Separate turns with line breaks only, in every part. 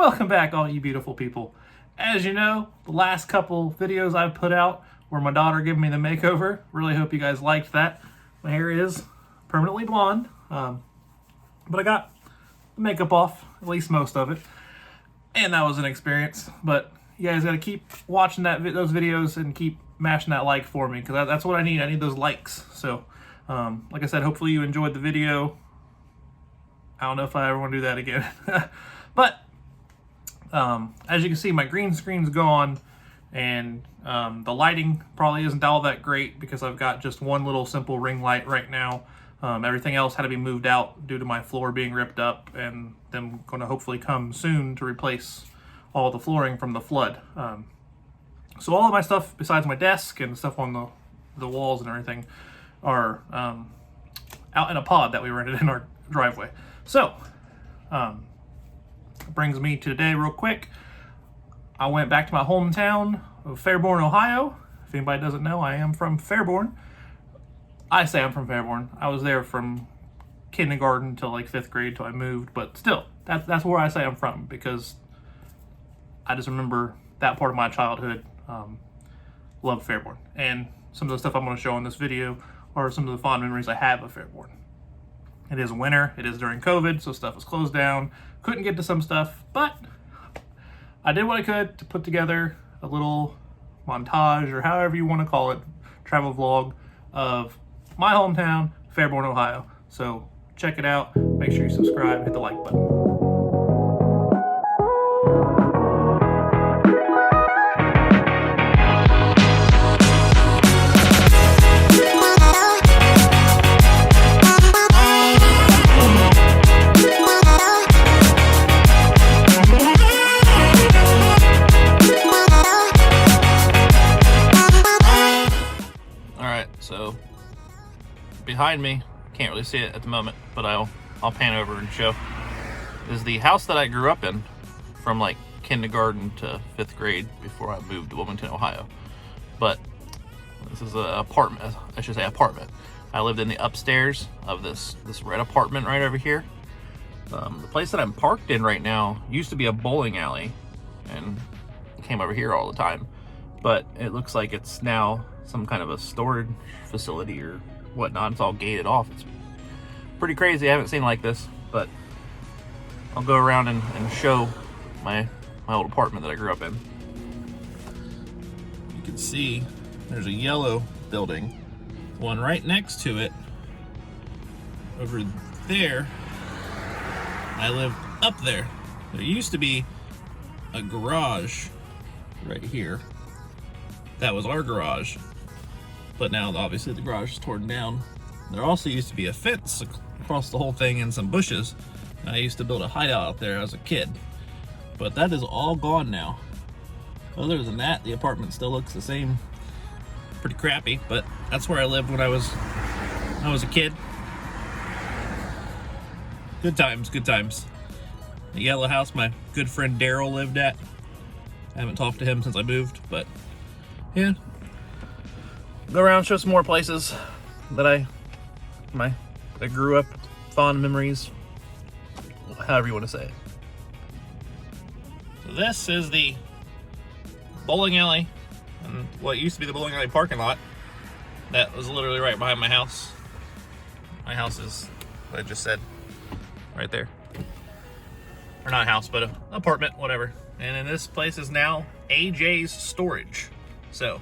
Welcome back, all you beautiful people. As you know, the last couple videos I've put out were my daughter giving me the makeover. Really hope you guys liked that. My hair is permanently blonde, but I got the makeup off, at least most of it, and that was an experience. But you guys got to keep watching those videos and keep mashing that like for me, because that's what I need. I need those likes. So, like I said, hopefully you enjoyed the video. I don't know if I ever want to do that again. But as you can see, my green screen's gone, and the lighting probably isn't all that great because I've got just one little simple ring light right now. Everything else had to be moved out due to my floor being ripped up, and them going to hopefully come soon to replace all the flooring from the flood. So all of my stuff besides my desk and stuff on the walls and everything are out in a pod that we rented in our driveway. So brings me to today real quick. I went back to my hometown of Fairborn, Ohio. If anybody doesn't know, I am from Fairborn. I say I'm from Fairborn. I was there from kindergarten till like 5th grade till I moved, but still, that's where I say I'm from, because I just remember that part of my childhood. Love Fairborn, and some of the stuff I'm going to show in this video are some of the fond memories I have of Fairborn. It is winter, it is during COVID, so stuff is closed down. Couldn't get to some stuff, but I did what I could to put together a little montage, or however you want to call it, travel vlog of my hometown, Fairborn, Ohio. So check it out, make sure you subscribe, hit the like button. So behind me, can't really see it at the moment, but I'll pan over and show, is the house that I grew up in from like kindergarten to 5th grade before I moved to Wilmington, Ohio. But this is an apartment, I should say apartment. I lived in the upstairs of this red apartment right over here. The place that I'm parked in right now used to be a bowling alley, and came over here all the time, but it looks like it's now some kind of a storage facility or whatnot. It's all gated off. It's pretty crazy. I haven't seen like this, but I'll go around and show my old apartment that I grew up in. You can see there's a yellow building, one right next to it. Over there, I lived up there. There used to be a garage right here. That was our garage. But now, obviously, the garage is torn down. There also used to be a fence across the whole thing and some bushes. I used to build a hideout out there as a kid. But that is all gone now. Other than that, the apartment still looks the same. Pretty crappy, but that's where I lived when I was a kid. Good times, good times. The yellow house my good friend Daryl lived at. I haven't talked to him since I moved, but yeah. Go around, show some more places that I grew up, fond memories, however you want to say it. So this is the bowling alley, and what used to be the bowling alley parking lot. That was literally right behind my house. My house is what I just said, right there. Or not a house, but an apartment, whatever. And then this place is now AJ's Storage. So,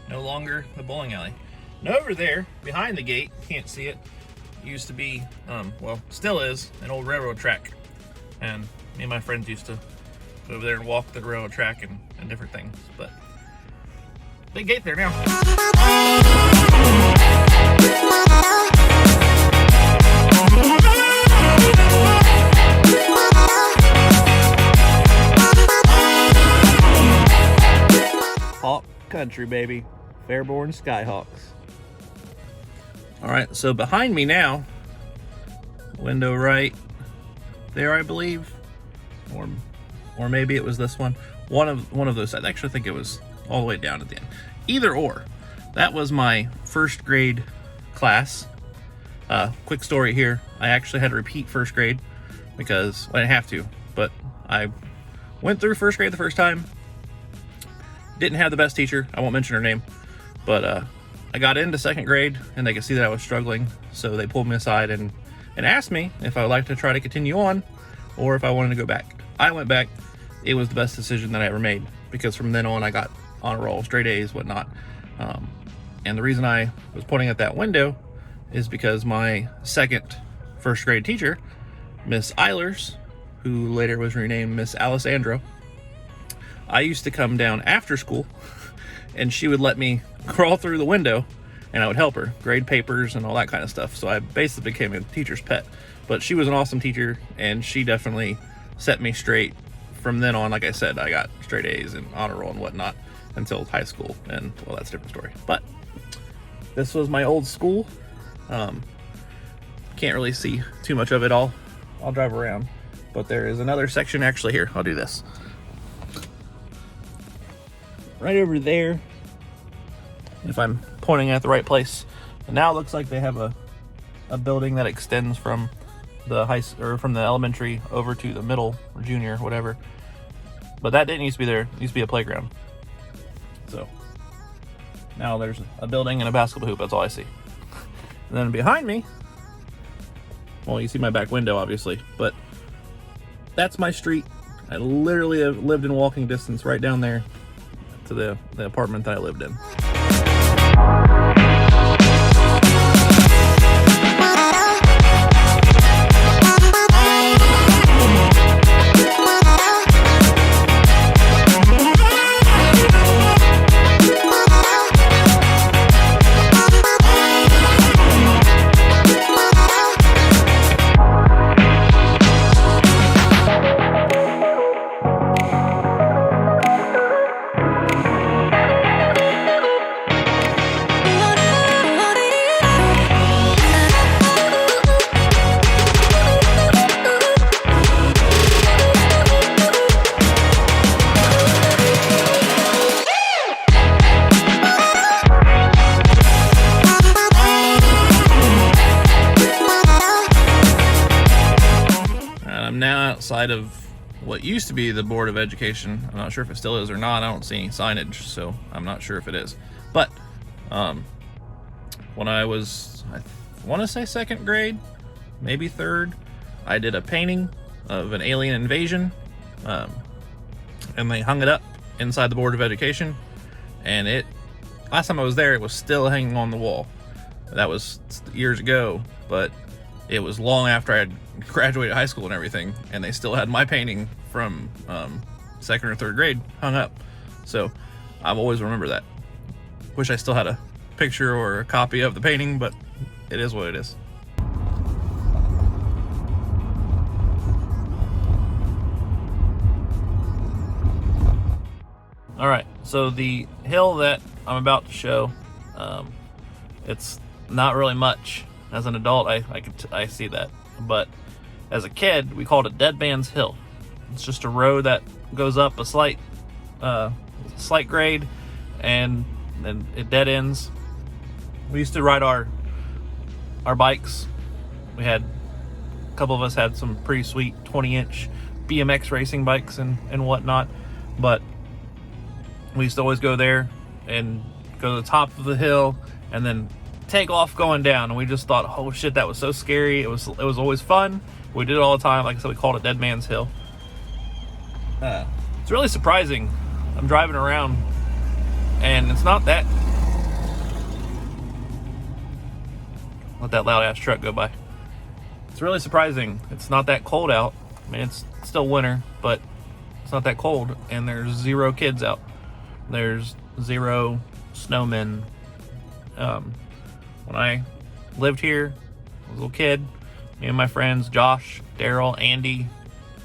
no longer the bowling alley. And over there, behind the gate, can't see it, used to be, well, still is, an old railroad track. And me and my friends used to go over there and walk the railroad track and different things. But, big gate there now. Hawk country, baby. Fairborn Skyhawks. All right, so behind me now, window right there, I believe, or maybe it was this one. One of those sides. Actually, I think it was all the way down at the end. Either or, that was my 1st grade class. Quick story here. I actually had to repeat 1st grade because I didn't have to, but I went through first grade the first time. Didn't have the best teacher. I won't mention her name. But I got into second grade, and they could see that I was struggling. So they pulled me aside and asked me if I would like to try to continue on or if I wanted to go back. I went back. It was the best decision that I ever made, because from then on I got on a roll, straight A's, whatnot. And the reason I was pointing at that window is because my second first grade teacher, Miss Eilers, who later was renamed Miss Alessandro, I used to come down after school and she would let me crawl through the window and I would help her grade papers and all that kind of stuff. So I basically became a teacher's pet. But she was an awesome teacher, and she definitely set me straight. From then on, like I said, I got straight A's and honor roll and whatnot until high school, and well, that's a different story. But this was my old school. Can't really see too much of it all. I'll drive around, but there is another section actually here. I'll do this. Right over there, if I'm pointing at the right place. And now it looks like they have a building that extends from the from the elementary over to the middle or junior, whatever. But that didn't used to be there. It used to be a playground. So now there's a building and a basketball hoop. That's all I see. And then behind me, well, you see my back window, obviously, but that's my street. I literally have lived in walking distance right down there to the apartment that I lived in. Outside of what used to be the Board of Education. I'm not sure if it still is or not. I don't see any signage, so I'm not sure if it is. But when I was, I want to say second grade, maybe third, I did a painting of an alien invasion, and they hung it up inside the Board of Education. And last time I was there, it was still hanging on the wall. That was years ago, but it was long after I had graduated high school and everything, and they still had my painting from second or third grade hung up. So I've always remembered that. Wish I still had a picture or a copy of the painting, but it is what it is. All right, so the hill that I'm about to show, it's not really much. As an adult, I see that, but as a kid, we called it Dead Man's Hill. It's just a road that goes up a slight grade, and then it dead ends. We used to ride our bikes. We had a couple of us had some pretty sweet 20-inch BMX racing bikes and whatnot, but we used to always go there and go to the top of the hill and then take off going down, and we just thought, oh shit, that was so scary. It was always fun. We did it all the time. Like I said, we called it Dead Man's Hill. It's really surprising. I'm driving around and it's not that, let that loud ass truck go by. It's really surprising. It's not that cold out. I mean, it's still winter, but it's not that cold, and there's 0 kids out. There's 0 snowmen. When I lived here, I was a little kid, me and my friends, Josh, Daryl, Andy,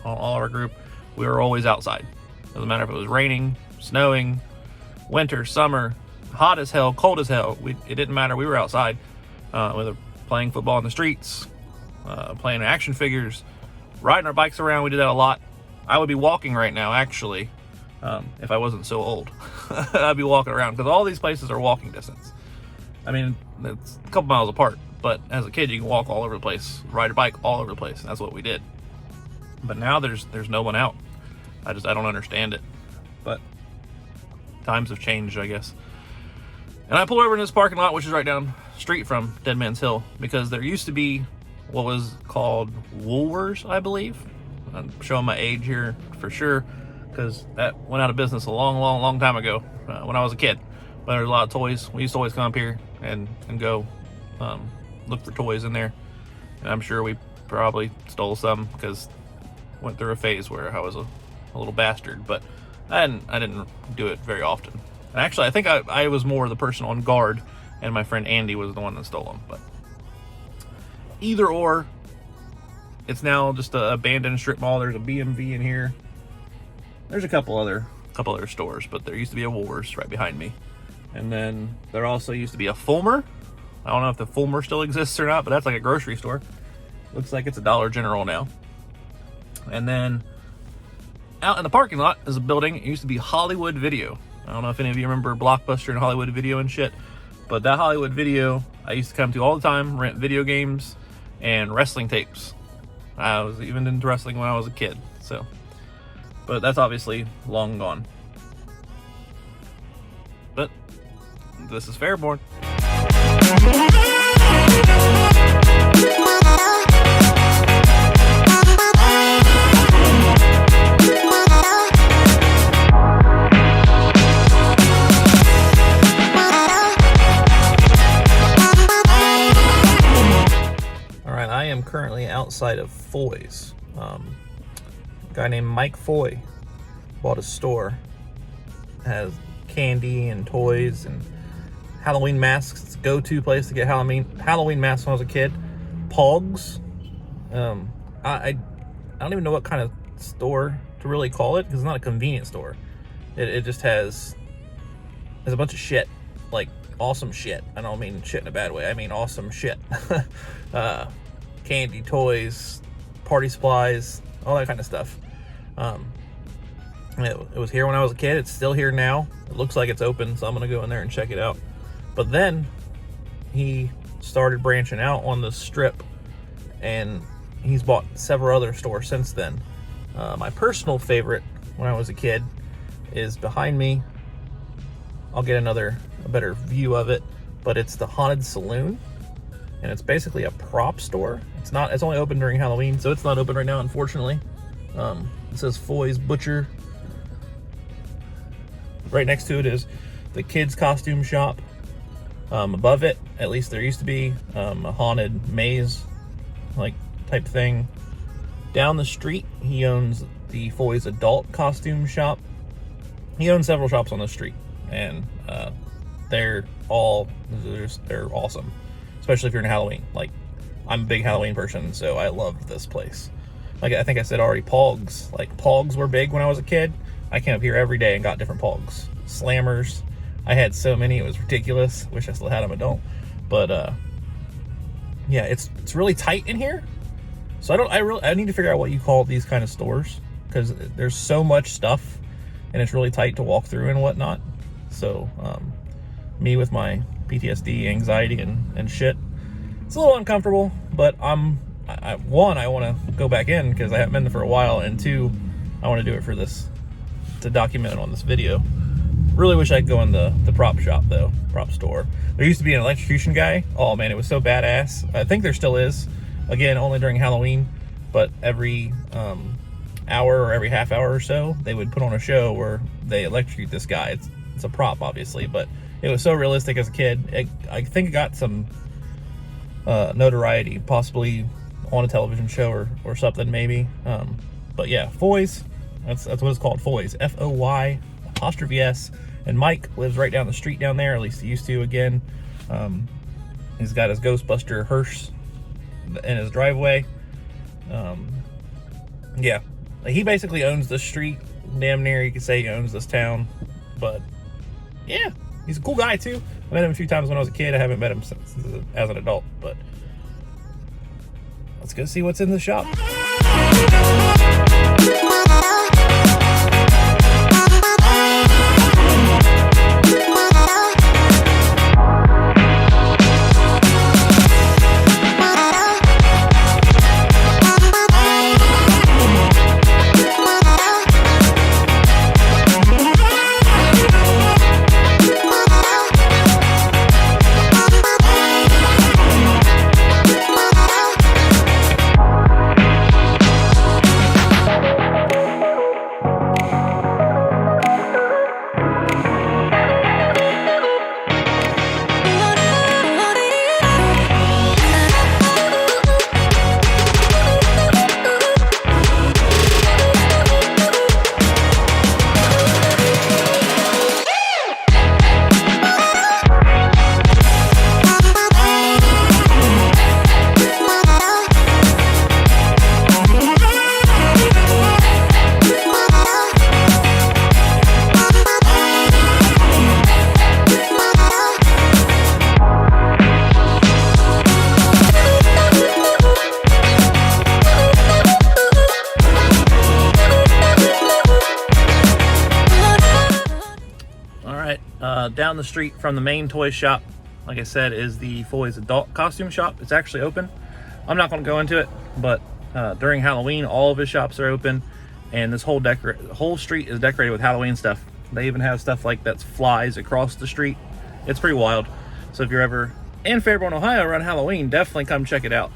all our group, we were always outside. Doesn't matter if it was raining, snowing, winter, summer, hot as hell, cold as hell. It didn't matter. We were outside, whether playing football in the streets, playing action figures, riding our bikes around. We did that a lot. I would be walking right now, actually, if I wasn't so old. I'd be walking around because all these places are walking distance. I mean, it's a couple miles apart, but as a kid, you can walk all over the place, ride your bike all over the place. And that's what we did. But now there's no one out. I don't understand it. But times have changed, I guess. And I pulled over in this parking lot, which is right down street from Dead Man's Hill, because there used to be what was called Woolworths, I believe. I'm showing my age here for sure, because that went out of business a long time ago when I was a kid. But there's a lot of toys. We used to always come up here and go look for toys in there. And I'm sure we probably stole some, because went through a phase where I was a little bastard. But I didn't do it very often. And actually, I think I was more the person on guard, and my friend Andy was the one that stole them. But either or, it's now just an abandoned strip mall. There's a BMV in here. There's a couple other stores, but there used to be a Woolworths right behind me. And then there also used to be a Fulmer. I don't know if the Fulmer still exists or not, but that's like a grocery store. Looks like it's a Dollar General now. And then out in the parking lot is a building. It used to be Hollywood Video. I don't know if any of you remember Blockbuster and Hollywood Video and shit, but that Hollywood Video I used to come to all the time, rent video games and wrestling tapes. I was even into wrestling when I was a kid, so. But that's obviously long gone. But this is Fairborn. I am currently outside of Foy's. A guy named Mike Foy bought a store. It has candy and toys and Halloween masks. It's a go-to place to get Halloween masks when I was a kid. Pogs. I don't even know what kind of store to really call it, because it's not a convenience store. It just has a bunch of shit, like awesome shit. I don't mean shit in a bad way. I mean awesome shit. Candy, toys, party supplies, all that kind of stuff. It was here when I was a kid. It's still here now. It looks like it's open, so I'm gonna go in there and check it out. But then he started branching out on the strip, and he's bought several other stores since then. My personal favorite when I was a kid is behind me. I'll get a better view of it, but it's the Haunted Saloon. And it's basically a prop store. It's only open during Halloween, so it's not open right now, unfortunately. It says Foy's Butcher. Right next to it is the kids' costume shop. Above it, at least there used to be, a haunted maze like type thing. Down the street, he owns the Foy's adult costume shop. He owns several shops on the street, and they're awesome. Especially if you're in Halloween. Like, I'm a big Halloween person, so I loved this place. Like, I think I said already, Pogs. Like, Pogs were big when I was a kid. I came up here every day and got different Pogs. Slammers. I had so many, it was ridiculous. Wish I still had them, I don't. But, yeah, it's really tight in here. So I need to figure out what you call these kind of stores, because there's so much stuff, and it's really tight to walk through and whatnot. So, me with my PTSD, anxiety, and shit, it's a little uncomfortable, but I want to go back in because I haven't been there for a while, and two, I want to do it for this, to document it on this video. Really wish I could go in the prop shop though, prop store. There used to be an electrocution guy. Oh man, it was so badass. I think there still is. Again, only during Halloween, but every hour or every half hour or so, they would put on a show where they electrocute this guy. It's a prop, obviously, but it was so realistic as a kid. I think it got some notoriety, possibly on a television show or something, maybe. But yeah, Foy's. That's what it's called, Foy's. Foy''S. And Mike lives right down the street down there. At least he used to. Again, he's got his Ghostbuster hearse in his driveway. Yeah, he basically owns the street. Damn near, you could say he owns this town. But yeah. He's a cool guy, too. I met him a few times when I was a kid. I haven't met him since as an adult, but let's go see what's in the shop. Down the street from the main toy shop, like I said, is the Foley's adult costume shop. It's actually open. I'm not going to go into it, but during Halloween, all of his shops are open, and this whole street is decorated with Halloween stuff. They even have stuff like that flies across the street. It's pretty wild. So if you're ever in Fairborn, Ohio around Halloween, definitely come check it out.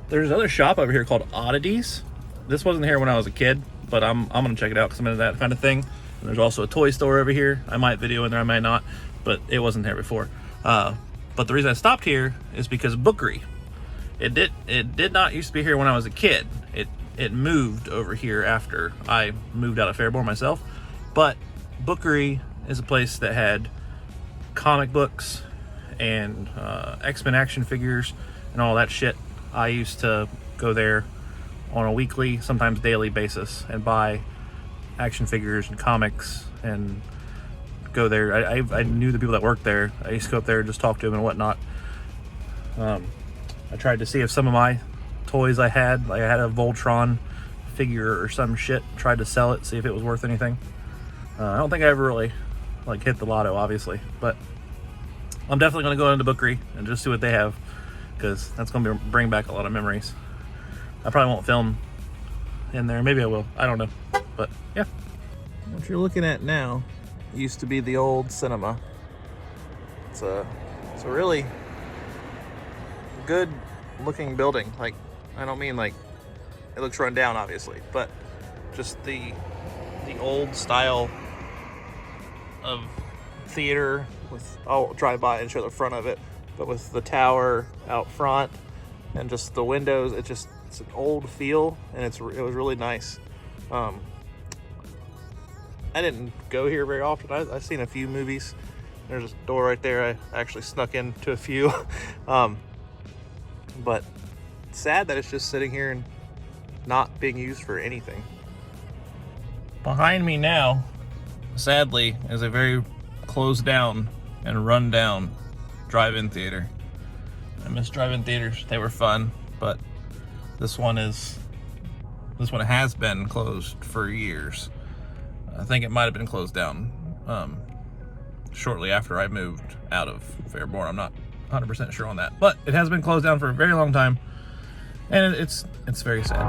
There's another shop over here called Oddities. This wasn't here when I was a kid, but I'm gonna check it out because I'm into that kind of thing. And there's also a toy store over here. I might video in there, I might not, but it wasn't there before. But the reason I stopped here is because Bookery. It did not used to be here when I was a kid. It moved over here after I moved out of Fairborn myself. But Bookery is a place that had comic books and X-Men action figures and all that shit. I used to go there on a weekly, sometimes daily basis and buy action figures and comics and go there. I knew the people that worked there. I used to go up there and just talk to them and whatnot. I tried to see if some of my toys I had, like I had a Voltron figure or some shit, tried to sell it, see if it was worth anything. I don't think I ever really like hit the lotto, obviously, but I'm definitely going to go into Bookery and just see what they have, because that's going to bring back a lot of memories. I probably won't film in there. Maybe I will. I don't know. But yeah. What you're looking at now used to be the old cinema. It's a really good looking building. Like, I don't mean like it looks run down, obviously, but just the old style of theater with, I'll drive by and show the front of it, but with the tower out front and just the windows, it's an old feel, and it was really nice. I didn't go here very often. I've seen a few movies. There's a door right there. I actually snuck into a few. But sad that it's just sitting here and not being used for anything. Behind me now, sadly, is a very closed down and run down drive-in theater. I miss drive-in theaters. They were fun, but this one has been closed for years. I think it might have been closed down shortly after I moved out of Fairborn. I'm not 100% sure on that, but it has been closed down for a very long time, and it's very sad.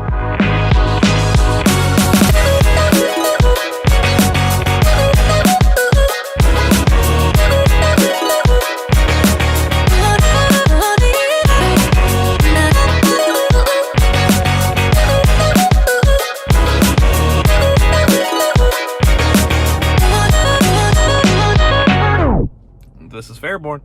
This is Fairborn.